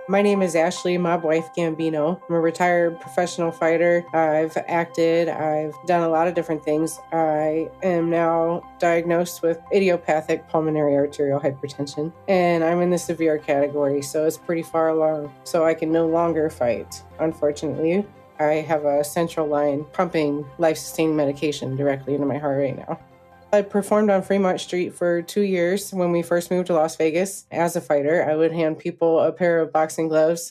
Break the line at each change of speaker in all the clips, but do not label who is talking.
My name is Ashlee Mobwife Gambino. I'm a retired professional fighter. I've acted, I've done a lot of different things. I am now diagnosed with idiopathic pulmonary arterial hypertension, and I'm in the severe category, so it's pretty far along. So I can no longer fight, unfortunately. I have a central line pumping life-sustaining medication directly into my heart right now. I performed on Fremont Street for 2 years when we first moved to Las Vegas. As a fighter, I would hand people a pair of boxing gloves,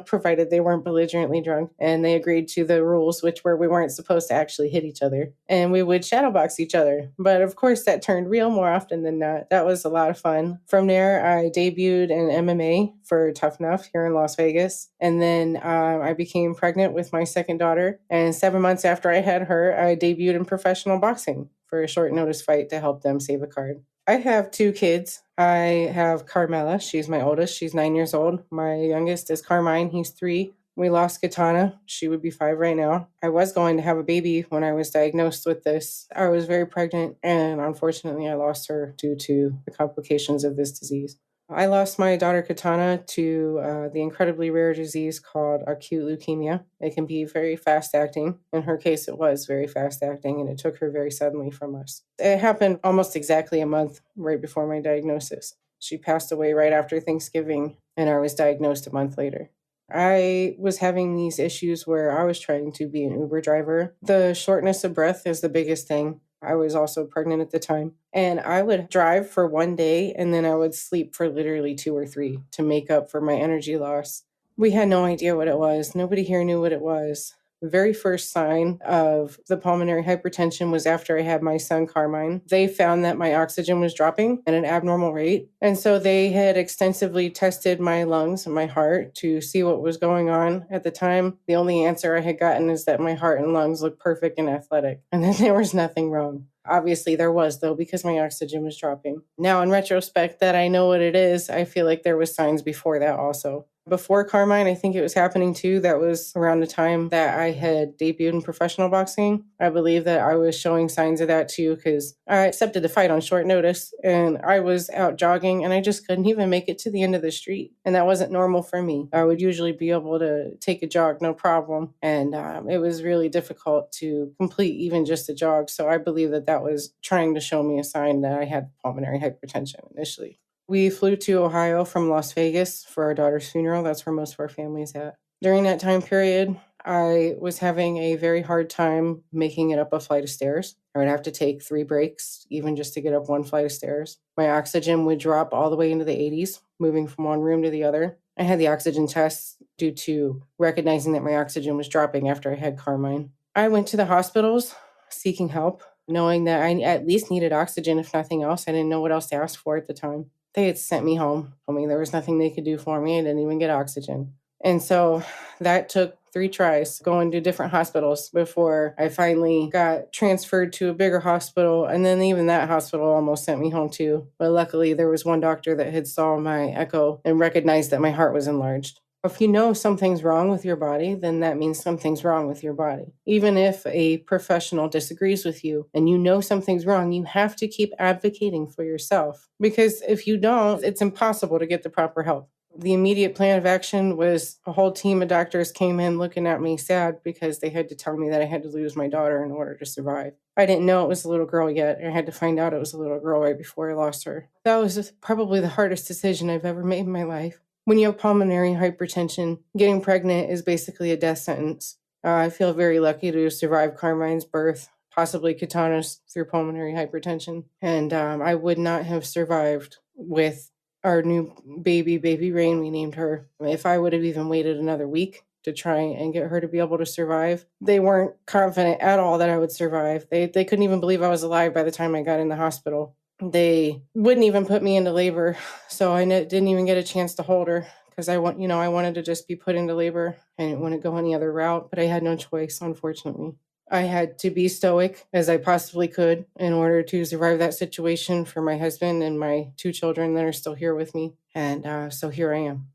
provided they weren't belligerently drunk, and they agreed to the rules, which were we weren't supposed to actually hit each other, and we would shadowbox each other. But of course, that turned real more often than not. That was a lot of fun. From there, I debuted in MMA for Tough Enough here in Las Vegas, and then I became pregnant with my second daughter, and 7 months after I had her, I debuted in professional boxing for a short notice fight to help them save a card. I have 2 kids. I have Carmela. She's my oldest. She's 9 years old. My youngest is Carmine. He's 3. We lost Katana. She would be 5 right now. I was going to have a baby when I was diagnosed with this. I was very pregnant, and unfortunately, I lost her due to the complications of this disease. I lost my daughter Katana to the incredibly rare disease called acute leukemia. It can be very fast acting. In her case, it was very fast acting, and it took her very suddenly from us. It happened almost exactly a month right before my diagnosis. She passed away right after Thanksgiving, and I was diagnosed a month later. I was having these issues where I was trying to be an Uber driver. The shortness of breath is the biggest thing. I was also pregnant at the time. And I would drive for 1 day and then I would sleep for literally 2 or 3 to make up for my energy loss. We had no idea what it was. Nobody here knew what it was. The very first sign of the pulmonary hypertension was after I had my son Carmine. They found that my oxygen was dropping at an abnormal rate. And so they had extensively tested my lungs and my heart to see what was going on. At the time, the only answer I had gotten is that my heart and lungs looked perfect and athletic, and that there was nothing wrong. Obviously, there was, though, because my oxygen was dropping. Now, in retrospect, that I know what it is, I feel like there was signs before that also. Before Carmine, I think it was happening too. That was around the time that I had debuted in professional boxing. I believe that I was showing signs of that too because I accepted the fight on short notice and I was out jogging and I just couldn't even make it to the end of the street. And that wasn't normal for me. I would usually be able to take a jog, no problem. And it was really difficult to complete even just a jog. So I believe that that was trying to show me a sign that I had pulmonary hypertension initially. We flew to Ohio from Las Vegas for our daughter's funeral. That's where most of our family is at. During that time period, I was having a very hard time making it up a flight of stairs. I would have to take 3 breaks, even just to get up 1 flight of stairs. My oxygen would drop all the way into the 80s, moving from one room to the other. I had the oxygen tests due to recognizing that my oxygen was dropping after I had Carmine. I went to the hospitals seeking help, knowing that I at least needed oxygen, if nothing else. I didn't know what else to ask for at the time. They had sent me home. I mean, there was nothing they could do for me. I didn't even get oxygen. And so that took 3 tries going to different hospitals before I finally got transferred to a bigger hospital. And then even that hospital almost sent me home too. But luckily there was one doctor that had saw my echo and recognized that my heart was enlarged. If you know something's wrong with your body, then that means something's wrong with your body. Even if a professional disagrees with you and you know something's wrong, you have to keep advocating for yourself. Because if you don't, it's impossible to get the proper help. The immediate plan of action was a whole team of doctors came in looking at me sad because they had to tell me that I had to lose my daughter in order to survive. I didn't know it was a little girl yet. I had to find out it was a little girl right before I lost her. That was probably the hardest decision I've ever made in my life. When you have pulmonary hypertension, getting pregnant is basically a death sentence. I feel very lucky to survive Carmine's birth, possibly Katana's through pulmonary hypertension. And I would not have survived with our new baby Rain, we named her. If I would have even waited another week to try and get her to be able to survive. They weren't confident at all that I would survive. They couldn't even believe I was alive by the time I got in the hospital. They wouldn't even put me into labor, so I didn't even get a chance to hold her because I wanted to just be put into labor. I didn't want to go any other route, but I had no choice, unfortunately. I had to be stoic as I possibly could in order to survive that situation for my husband and my 2 children that are still here with me. And so here I am.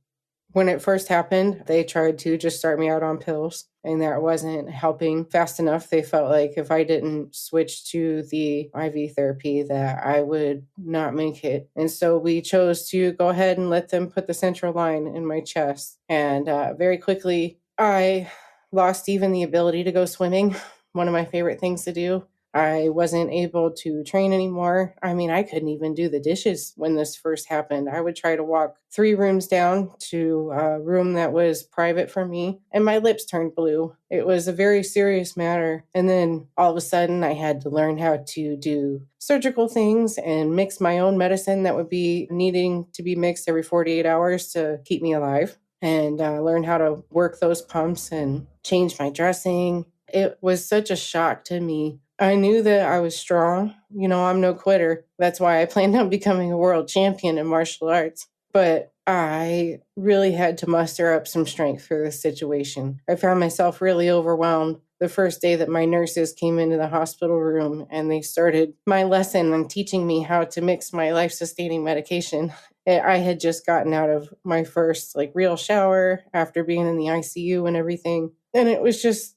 When it first happened, they tried to just start me out on pills, and that wasn't helping fast enough. They felt like if I didn't switch to the IV therapy, that I would not make it. And so we chose to go ahead and let them put the central line in my chest. And very quickly, I lost even the ability to go swimming, one of my favorite things to do. I wasn't able to train anymore. I mean, I couldn't even do the dishes when this first happened. I would try to walk 3 rooms down to a room that was private for me, and my lips turned blue. It was a very serious matter. And then all of a sudden, I had to learn how to do surgical things and mix my own medicine that would be needing to be mixed every 48 hours to keep me alive, and learn how to work those pumps and change my dressing. It was such a shock to me. I knew that I was strong. I'm no quitter. That's why I planned on becoming a world champion in martial arts. But I really had to muster up some strength for this situation. I found myself really overwhelmed the first day that my nurses came into the hospital room and they started my lesson on teaching me how to mix my life-sustaining medication. I had just gotten out of my first real shower after being in the ICU and everything. And it was just,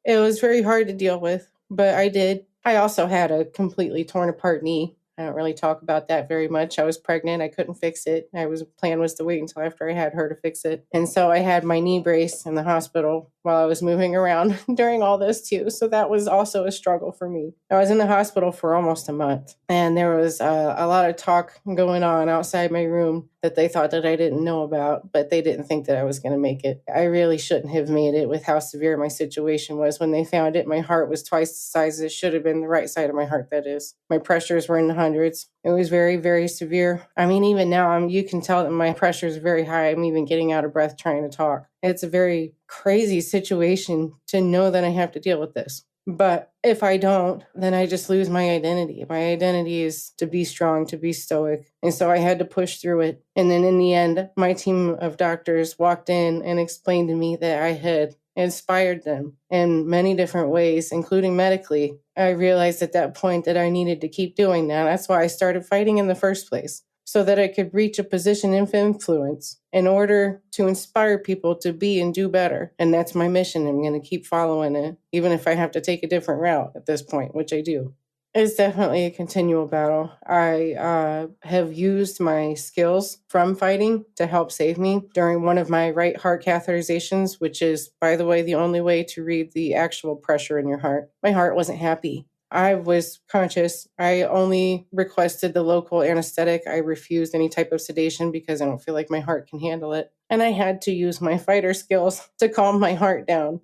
it was very hard to deal with, but I did. I also had a completely torn apart knee. I don't really talk about that very much. I was pregnant. I couldn't fix it. Plan was to wait until after I had her to fix it. And so I had my knee brace in the hospital while I was moving around during all this too. So that was also a struggle for me. I was in the hospital for almost a month, and there was a lot of talk going on outside my room that they thought that I didn't know about, but they didn't think that I was going to make it. I really shouldn't have made it with how severe my situation was. When they found it, my heart was twice the size it should have been, the right side of my heart, that is. My pressures were in the hundreds. It was very, very severe. I mean, even now, you can tell that my pressure is very high. I'm even getting out of breath trying to talk. It's a very crazy situation to know that I have to deal with this. But if I don't, then I just lose my identity. My identity is to be strong, to be stoic. And so I had to push through it. And then in the end, my team of doctors walked in and explained to me that I had inspired them in many different ways, including medically. I realized at that point that I needed to keep doing that. That's why I started fighting in the first place, so that I could reach a position of influence in order to inspire people to be and do better. And that's my mission. I'm going to keep following it, even if I have to take a different route at this point, which I do. It's definitely a continual battle. I have used my skills from fighting to help save me during one of my right heart catheterizations, which is, by the way, the only way to read the actual pressure in your heart. My heart wasn't happy. I was conscious. I only requested the local anesthetic. I refused any type of sedation because I don't feel like my heart can handle it. And I had to use my fighter skills to calm my heart down.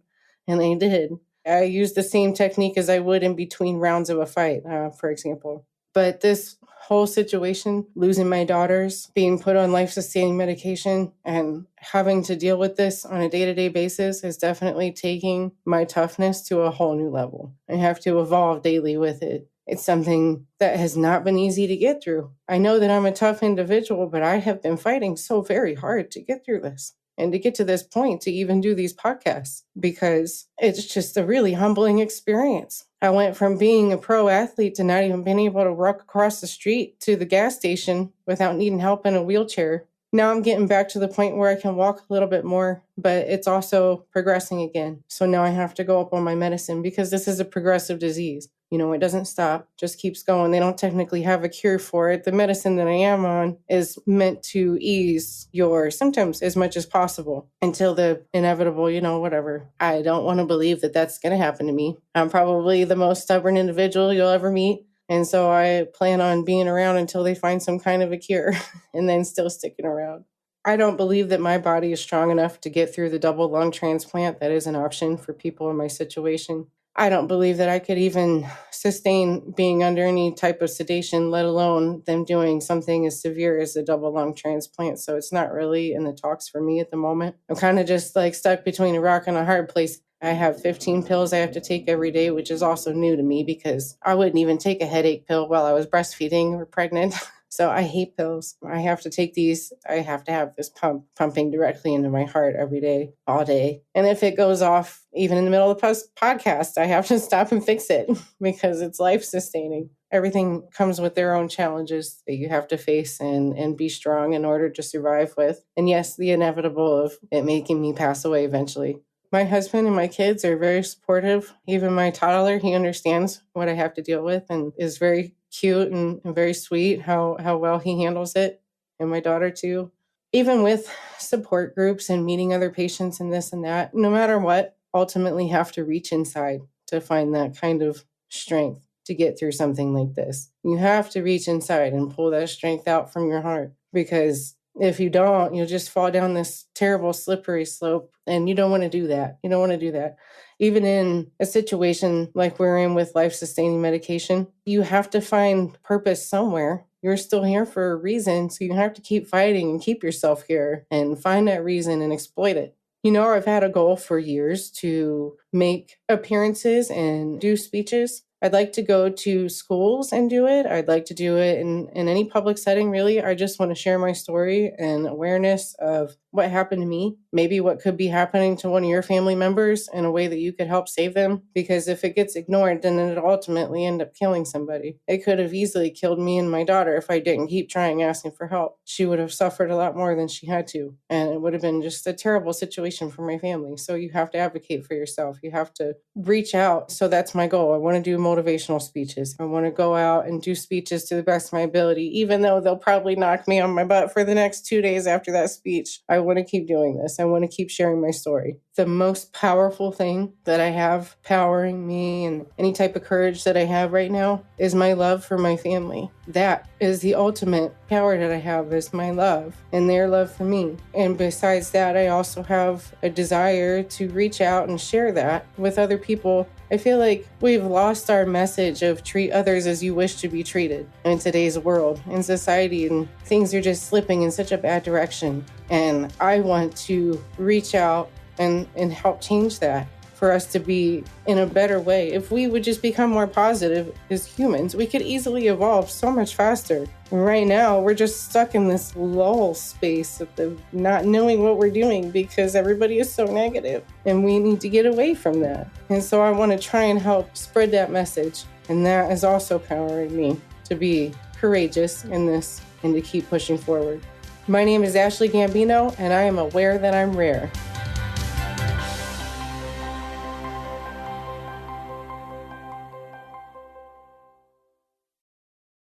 And I did. I used the same technique as I would in between rounds of a fight, for example. But this whole situation, losing my daughters, being put on life-sustaining medication, and having to deal with this on a day-to-day basis is definitely taking my toughness to a whole new level. I have to evolve daily with it. It's something that has not been easy to get through. I know that I'm a tough individual, but I have been fighting so very hard to get through this and to get to this point to even do these podcasts, because it's just a really humbling experience. I went from being a pro athlete to not even being able to walk across the street to the gas station without needing help in a wheelchair. Now I'm getting back to the point where I can walk a little bit more, but it's also progressing again. So now I have to go up on my medicine because this is a progressive disease. It doesn't stop, just keeps going. They don't technically have a cure for it. The medicine that I am on is meant to ease your symptoms as much as possible until the inevitable, whatever. I don't want to believe that that's going to happen to me. I'm probably the most stubborn individual you'll ever meet. And so I plan on being around until they find some kind of a cure and then still sticking around. I don't believe that my body is strong enough to get through the double lung transplant that is an option for people in my situation. I don't believe that I could even sustain being under any type of sedation, let alone them doing something as severe as a double lung transplant. So it's not really in the talks for me at the moment. I'm kind of just stuck between a rock and a hard place. I have 15 pills I have to take every day, which is also new to me because I wouldn't even take a headache pill while I was breastfeeding or pregnant. So I hate pills. I have to take these. I have to have this pumping directly into my heart every day, all day. And if it goes off, even in the middle of the podcast, I have to stop and fix it because it's life-sustaining. everything comes with their own challenges that you have to face and be strong in order to survive with. And yes, the inevitable of it making me pass away eventually. My husband and my kids are very supportive. Even my toddler, he understands what I have to deal with and is very cute and very sweet how well he handles it. And my daughter too. Even with support groups and meeting other patients and this and that, no matter what, ultimately have to reach inside to find that kind of strength to get through something like this. You have to reach inside and pull that strength out from your heart, because if you don't, you'll just fall down this terrible slippery slope, and you don't want to do that. You don't want to do that. Even in a situation like we're in with life-sustaining medication, you have to find purpose somewhere. You're still here for a reason, so you have to keep fighting and keep yourself here and find that reason and exploit it. You know, I've had a goal for years to make appearances and do speeches. I'd like to go to schools and do it. I'd like to do it in any public setting, really. I just want to share my story and awareness of what happened to me, maybe what could be happening to one of your family members in a way that you could help save them. Because if it gets ignored, then it'll ultimately end up killing somebody. It could have easily killed me and my daughter if I didn't keep trying asking for help. She would have suffered a lot more than she had to. And it would have been just a terrible situation for my family. So you have to advocate for yourself. You have to reach out. So that's my goal. I want to do motivational speeches. I want to go out and do speeches to the best of my ability, even though they'll probably knock me on my butt for the next 2 days after that speech. I want to keep doing this. I want to keep sharing my story. The most powerful thing that I have powering me and any type of courage that I have right now is my love for my family. That is the ultimate power that I have, is my love and their love for me. And besides that, I also have a desire to reach out and share that with other people. I feel like we've lost our message of treat others as you wish to be treated in today's world, in society, and things are just slipping in such a bad direction. And I want to reach out and help change that, for us to be in a better way. If we would just become more positive as humans, we could easily evolve so much faster. Right now, we're just stuck in this lull space of the not knowing what we're doing because everybody is so negative, and we need to get away from that. And so I want to try and help spread that message. And that is also powering me to be courageous in this and to keep pushing forward. My name is Ashlee Gambino, and I am aware that I'm rare.